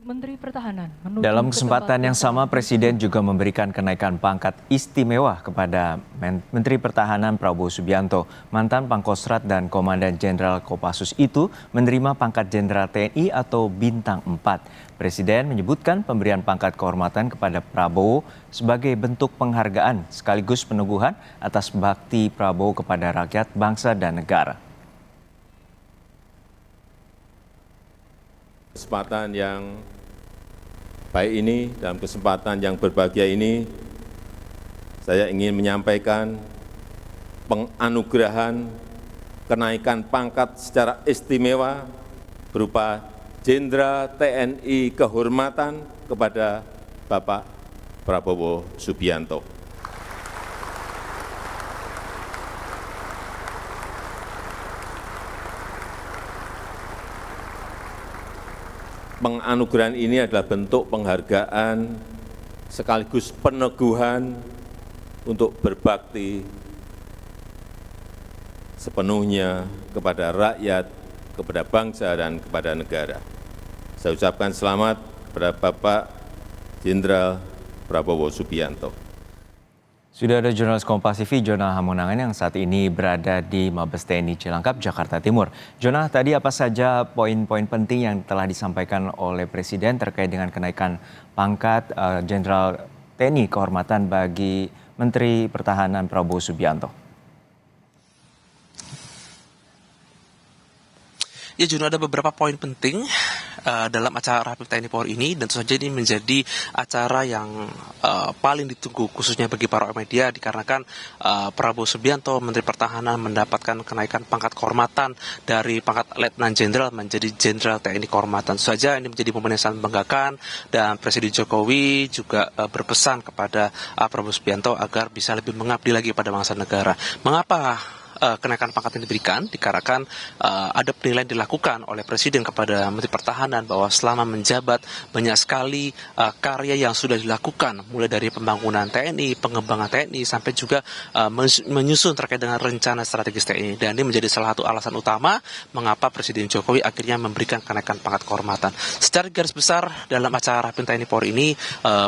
Menteri Pertahanan menuju Dalam ke kesempatan tempat yang sama, Presiden juga memberikan kenaikan pangkat istimewa kepada Menteri Pertahanan Prabowo Subianto. Mantan Pangkostrat dan Komandan Jenderal Kopassus itu menerima pangkat Jenderal TNI atau Bintang 4. Presiden menyebutkan pemberian pangkat kehormatan kepada Prabowo sebagai bentuk penghargaan sekaligus peneguhan atas bakti Prabowo kepada rakyat, bangsa, dan negara. Kesempatan yang baik ini, dalam kesempatan yang berbahagia ini, saya ingin menyampaikan penganugerahan kenaikan pangkat secara istimewa berupa Jenderal TNI Kehormatan kepada Bapak Prabowo Subianto. Penganugerahan ini adalah bentuk penghargaan sekaligus peneguhan untuk berbakti sepenuhnya kepada rakyat, kepada bangsa, dan kepada negara. Saya ucapkan selamat kepada Bapak Jenderal Prabowo Subianto. Sudah ada jurnalis Kompas TV, Jonah Hamonangan, yang saat ini berada di Mabes TNI Cilangkap, Jakarta Timur. Jonah, tadi apa saja poin-poin penting yang telah disampaikan oleh Presiden terkait dengan kenaikan pangkat Jenderal TNI Kehormatan bagi Menteri Pertahanan Prabowo Subianto? Ya, Juno, ada beberapa poin penting dalam acara Rapim TNI Polri ini, dan tentu saja ini menjadi acara yang paling ditunggu khususnya bagi para media dikarenakan Prabowo Subianto, Menteri Pertahanan, mendapatkan kenaikan pangkat kehormatan dari pangkat Letnan Jenderal menjadi Jenderal TNI Kehormatan. Tentu saja ini menjadi momen yang sangat membanggakan, dan Presiden Jokowi juga berpesan kepada Prabowo Subianto agar bisa lebih mengabdi lagi pada bangsa negara. Mengapa kenaikan pangkat ini diberikan? Dikarenakan ada penilaian dilakukan oleh Presiden kepada Menteri Pertahanan bahwa selama menjabat banyak sekali karya yang sudah dilakukan, mulai dari pembangunan TNI, pengembangan TNI, sampai juga menyusun terkait dengan rencana strategis TNI. Dan ini menjadi salah satu alasan utama mengapa Presiden Jokowi akhirnya memberikan kenaikan pangkat kehormatan. Secara garis besar dalam acara Rapim TNI Polri ini,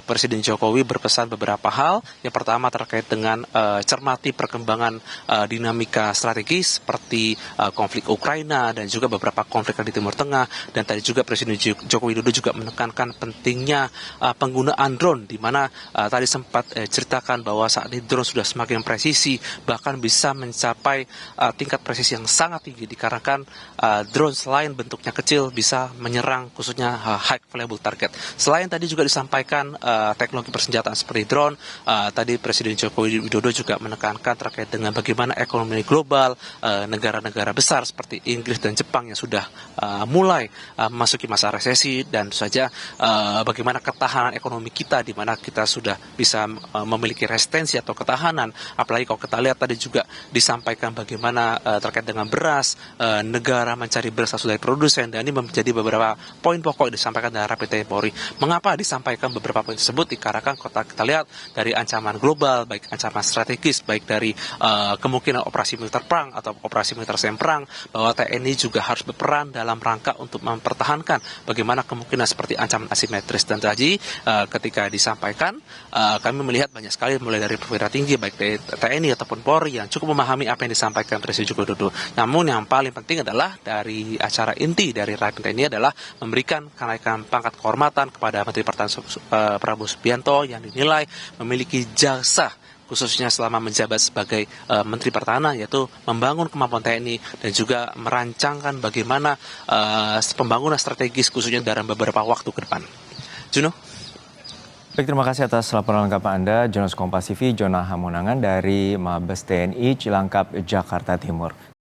Presiden Jokowi berpesan beberapa hal. Yang pertama terkait dengan cermati perkembangan dinamika strategis seperti konflik Ukraina dan juga beberapa konflik di Timur Tengah. Dan tadi juga Presiden Joko Widodo juga menekankan pentingnya penggunaan drone, di mana tadi sempat ceritakan bahwa saat ini drone sudah semakin presisi, bahkan bisa mencapai tingkat presisi yang sangat tinggi dikarenakan drone selain bentuknya kecil bisa menyerang khususnya high valuable target. Selain tadi juga disampaikan teknologi persenjataan seperti drone, tadi Presiden Joko Widodo juga menekankan terkait dengan bagaimana ekonomi global, negara-negara besar seperti Inggris dan Jepang yang sudah mulai memasuki masa resesi, dan tentu saja bagaimana ketahanan ekonomi kita, di mana kita sudah bisa memiliki resistensi atau ketahanan. Apalagi kalau kita lihat tadi juga disampaikan bagaimana terkait dengan beras, negara mencari beras dari produsen, dan ini menjadi beberapa poin pokok yang disampaikan dalam Rapim TNI Polri. Mengapa disampaikan beberapa poin tersebut? Dikarenakan kita lihat dari ancaman global, baik ancaman strategis, baik dari kemungkinan operasi militer perang atau operasi militer semprang, bahwa TNI juga harus berperan dalam rangka untuk mempertahankan bagaimana kemungkinan seperti ancaman asimetris. Dan tadi ketika disampaikan, kami melihat banyak sekali mulai dari perwira tinggi baik TNI ataupun Polri yang cukup memahami apa yang disampaikan Presiden Joko Widodo. Namun yang paling penting adalah dari acara inti dari Rapim TNI adalah memberikan kenaikan pangkat kehormatan kepada Menteri Pertahanan Prabowo Subianto yang dinilai memiliki jasa khususnya selama menjabat sebagai Menteri Pertahanan, yaitu membangun kemampuan TNI dan juga merancangkan bagaimana pembangunan strategis khususnya dalam beberapa waktu ke depan. Juno. Baik, terima kasih atas laporan lengkap Anda, jurnalis Kompas TV, Jonah Hamonangan dari Mabes TNI Cilangkap, Jakarta Timur.